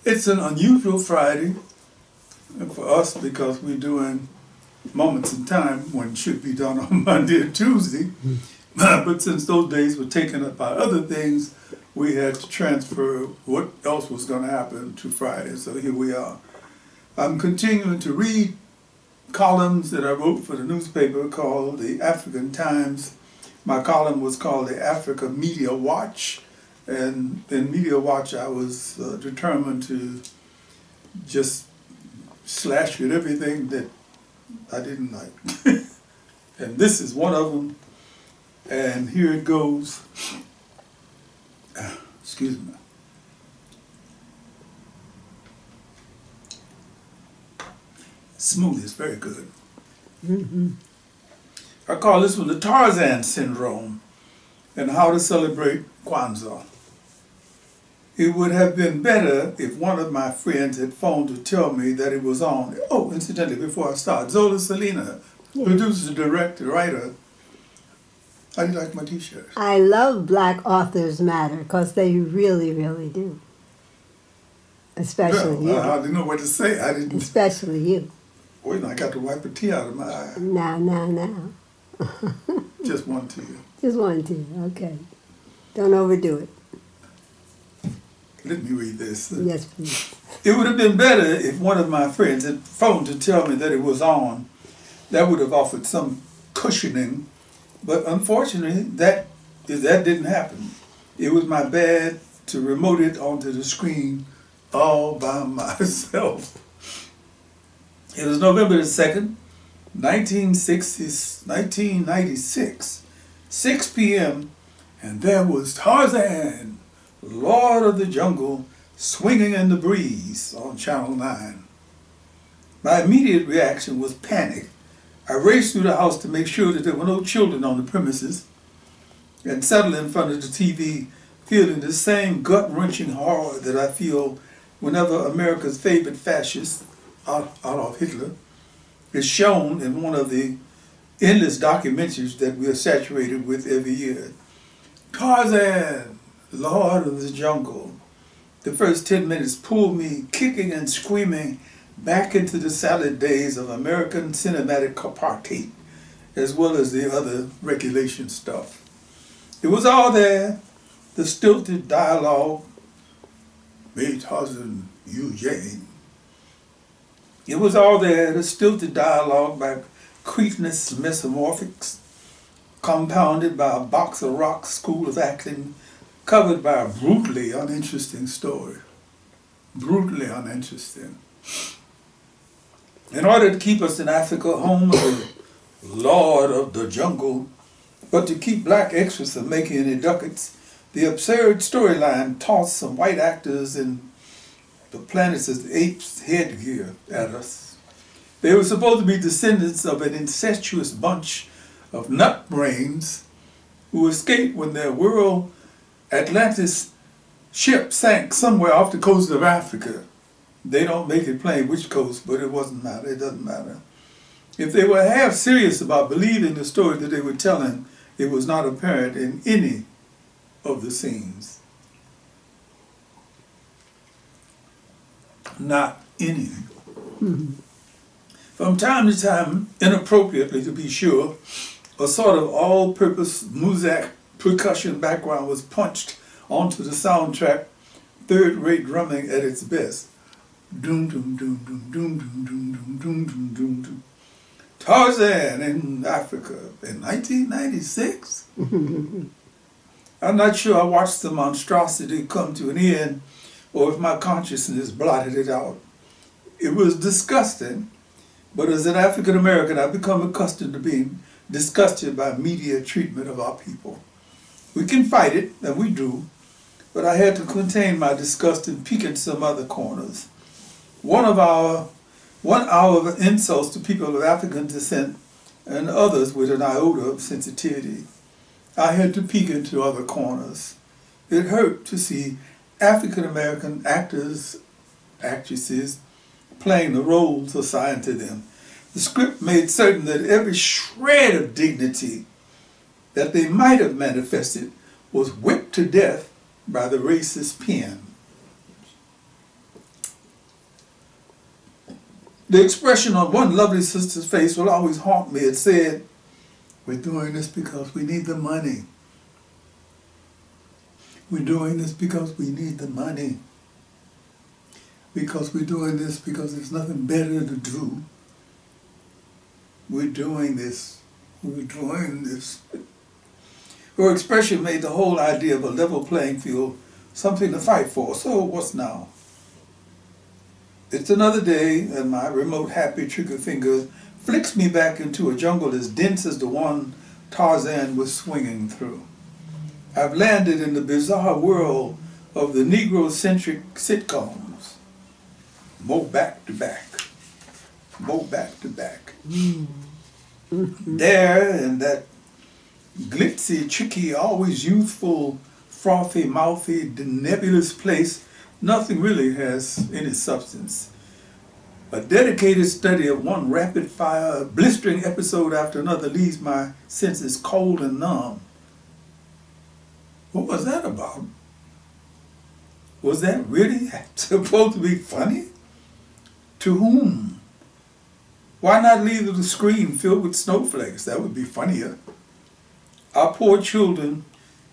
It's an unusual Friday for us because we're doing moments in time when it should be done on Monday and Tuesday. But since those days were taken up by other things, we had to transfer what else was going to happen to Friday. So here we are. I'm continuing to read columns that I wrote for the newspaper called the African Times. My column was called the Africa Media Watch. And in Media Watch, I was determined to just slash with everything that I didn't like. And this is one of them. And here it goes. Excuse me. Smooth is very good. Mm-hmm. I call this one the Tarzan syndrome and how to celebrate Kwanzaa. It would have been better if one of my friends had phoned to tell me that it was on. Oh, incidentally, before I start, Zola Salena, producer, director, writer. How do you like my t-shirts? I love Black Authors Matter because they really, really do. Especially you. I didn't know what to say. I didn't. Especially you. Wait, I got to wipe a tear out of my eye. Now. Just one tear. Just one tear, okay. Don't overdo it. Let me read this. Yes, please. It would have been better if one of my friends had phoned to tell me that it was on. That would have offered some cushioning. But unfortunately, that didn't happen. It was my bad to remote it onto the screen all by myself. It was November the 2nd, 1996, 6 p.m., and there was Tarzan, Lord of the Jungle, swinging in the breeze on Channel 9. My immediate reaction was panic. I raced through the house to make sure that there were no children on the premises and settled in front of the TV feeling the same gut-wrenching horror that I feel whenever America's favorite fascist, Adolf Hitler, is shown in one of the endless documentaries that we are saturated with every year. Tarzan, Lord of the Jungle. The first 10 minutes pulled me kicking and screaming back into the salad days of American cinematic apartheid, as well as the other regulation stuff. It was all there, the stilted dialogue, "Me, Tarzan, you, Jane." It was all there, the stilted dialogue by cretinous mesomorphics, compounded by a box of rocks school of acting, covered by a brutally uninteresting story. Brutally uninteresting. In order to keep us in Africa, home of the Lord of the Jungle, but to keep black extras from making any ducats, the absurd storyline tossed some white actors in the Planet of the Apes headgear at us. They were supposed to be descendants of an incestuous bunch of nut brains who escaped when their world Atlantis ship sank somewhere off the coast of Africa. They don't make it plain which coast, but it doesn't matter. If they were half serious about believing the story that they were telling, it was not apparent in any of the scenes. Not any. Mm-hmm. From time to time, inappropriately to be sure, a sort of all-purpose Muzak percussion background was punched onto the soundtrack, third-rate drumming at its best. Doom, doom, doom, doom, doom, doom, doom, doom, doom, doom, doom, doom. Tarzan in Africa in 1996? I'm not sure I watched the monstrosity come to an end or if my consciousness blotted it out. It was disgusting, but as an African American, I've become accustomed to being disgusted by media treatment of our people. We can fight it, and we do, but I had to contain my disgust and peek at some other corners. 1 hour of insults to people of African descent and others with an iota of sensitivity. I had to peek into other corners. It hurt to see African American actors, actresses, playing the roles assigned to them. The script made certain that every shred of dignity that they might have manifested was whipped to death by the racist pen. The expression on one lovely sister's face will always haunt me. It said, "We're doing this because we need the money. We're doing this because we need the money. Because we're doing this because there's nothing better to do. We're doing this. We're doing this." Her expression made the whole idea of a level playing field something to fight for. So what's now? It's another day, and my remote happy trigger finger flicks me back into a jungle as dense as the one Tarzan was swinging through. I've landed in the bizarre world of the Negro-centric sitcoms. More back to back. More back to back. There, in that glitzy, tricky, always youthful, frothy, mouthy, nebulous place, nothing really has any substance. A dedicated study of one rapid-fire, blistering episode after another leaves my senses cold and numb. What was that about? Was that really supposed to be funny? To whom? Why not leave the screen filled with snowflakes? That would be funnier. Our poor children,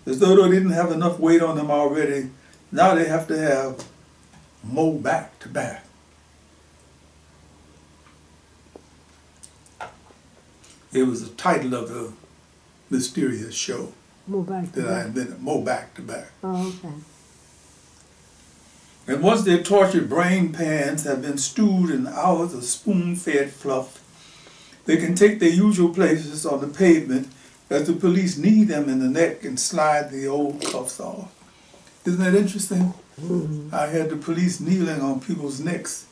as though they didn't have enough weight on them already, now they have to have more back to back. It was the title of the mysterious show More back to that I back. invented, More Back to Back. Oh, okay. And once their tortured brain pans have been stewed in hours of spoon-fed fluff, they can take their usual places on the pavement as the police knee them in the neck and slide the old cuffs off. Isn't that interesting? Mm-hmm. I had the police kneeling on people's necks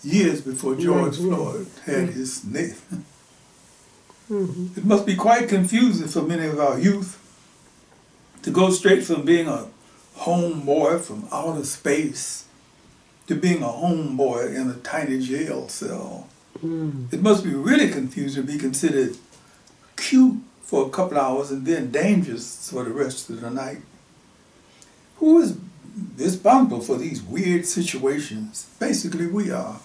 years before George Floyd had his neck. It must be quite confusing for many of our youth to go straight from being a homeboy from outer space to being a homeboy in a tiny jail cell. It must be really confusing to be considered cute for a couple hours and then dangerous for the rest of the night. Who is responsible for these weird situations? Basically, we are.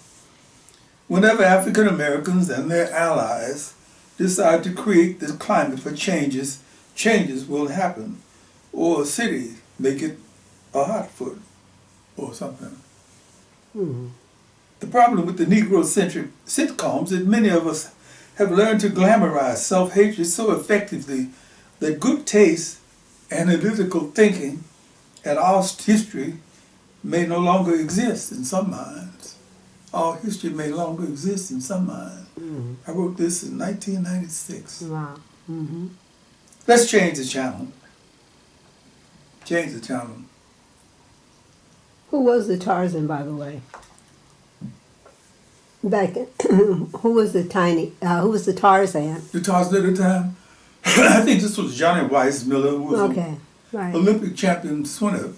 Whenever African Americans and their allies decide to create this climate for changes, changes will happen. Or a city may get a hotfoot or something. The problem with the Negro-centric sitcoms is that many of us have learned to glamorize self-hatred so effectively that good taste, analytical thinking, and our history may no longer exist in some minds. Our history may no longer exist in some minds. I wrote this in 1996. Wow. Let's change the channel. Change the channel. Who was the Tarzan, by the way? Back, who was the Tarzan? The Tarzan at the time, I think this was Johnny Weissmuller, who was Okay, an right, Olympic champion swimmer,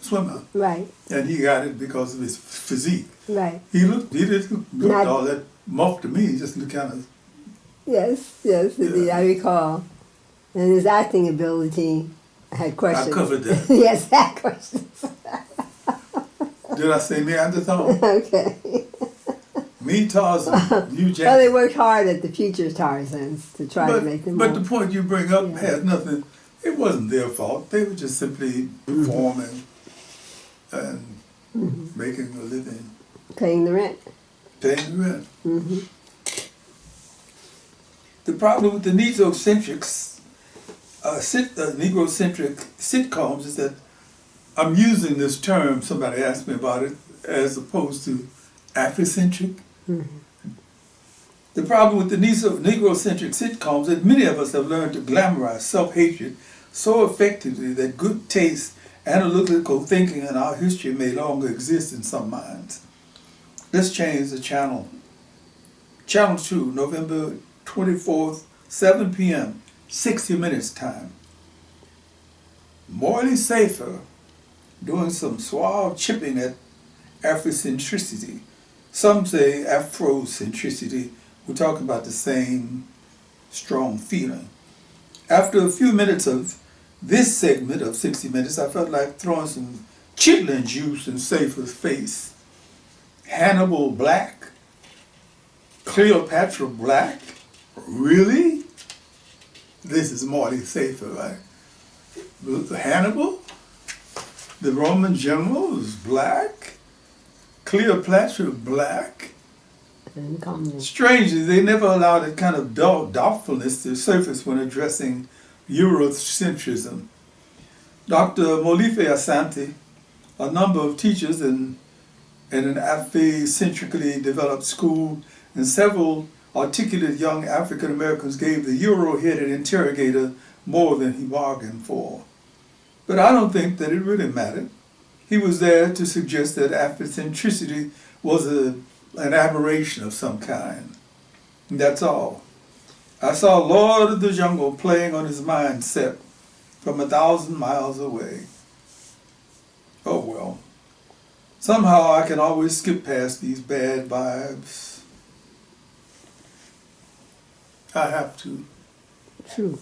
right, and he got it because of his physique. right. He didn't look Not- all that muff to me. He just looked kind of. Yes, indeed, I recall. And his acting ability had questions. I covered that. Yes, had questions. Did I say Neanderthal? Okay. Me, Tarzan, you, Jack. Well, they worked hard at the future Tarzans to try to make them But more. the point you bring up has nothing. It wasn't their fault. They were just simply performing and making a living, Paying the rent. paying the rent. The problem with the Negro-centric sitcoms is that I'm using this term, somebody asked me about it, as opposed to Afrocentric. The problem with the Negro-centric sitcoms is that many of us have learned to glamorize self-hatred so effectively that good taste, analytical thinking, and our history may no longer exist in some minds. Let's change the channel. Channel 2, November 24th, 7 p.m., 60 minutes time. Morally safer, doing some suave chipping at Afrocentricity. Some say Afrocentricity. We're talking about the same strong feeling. After a few minutes of this segment of 60 minutes, I felt like throwing some chitlin juice in Safer's face. Hannibal Black, Cleopatra black? Really? This is Marty Safer, right? Hannibal? The Roman general was black? Cleopatra black? Uncommon. Strangely, they never allowed that kind of doubtfulness to surface when addressing Eurocentrism. Dr. Molife Asante, a number of teachers in an Afrocentrically developed school, and several articulate young African Americans gave the Euro-headed interrogator more than he bargained for. But I don't think that it really mattered. He was there to suggest that Afrocentricity was an aberration of some kind. And that's all. I saw Lord of the Jungle playing on his mindset from 1,000 miles away. Oh well. Somehow I can always skip past these bad vibes. I have to. True.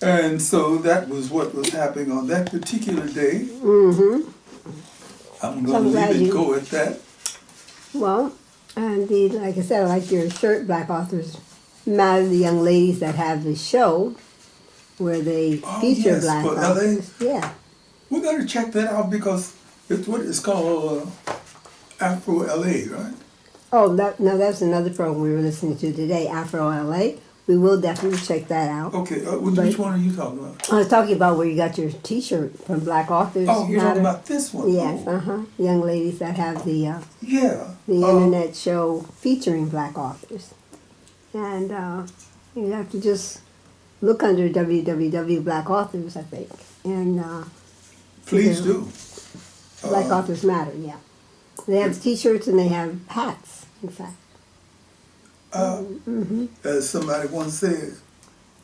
And so that was what was happening on that particular day. Mm-hmm. I'm going to leave it go at that. Well, indeed, like I said, I like your shirt, Black Authors Matter, the young ladies that have the show where they feature yes, Black but authors. LA, Yeah. we're going to check that out because it's what it's called Afro LA, right? Oh, no, that's another program we were listening to today, Afro LA. We will definitely check that out. Okay, which one are you talking about? I was talking about where you got your T-shirt from Black Authors. Oh, you're Matter. talking about this one? Yes, Oh. Young ladies that have the Yeah. internet show featuring Black authors. And you have to just look under www Black Authors, I think. And Please do. Black Authors Matter, yeah. They have T-shirts and they have hats, in fact. As somebody once said,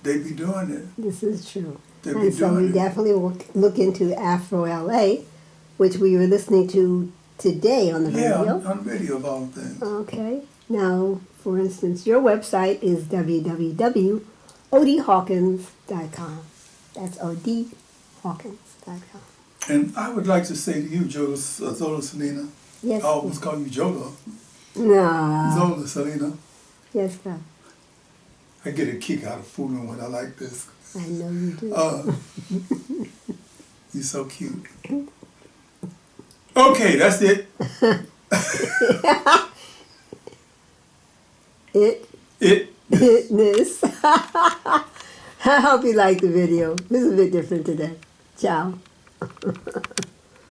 they be doing it. This is true. They be And so we doing it. definitely will look into Afro LA, which we were listening to today on the radio. Yeah, on video of all things. Okay. Now, for instance, your website is www.ooohhhed.com. That's ooohhhed.com. And I would like to say to you, Zola Salena, Yes. I almost call you Jola. No. Zola Salena. Yes, sir. I get a kick out of fooling when I like this. I know you do. You're so cute. Okay, that's it. This. I hope you like the video. This is a bit different today. Ciao.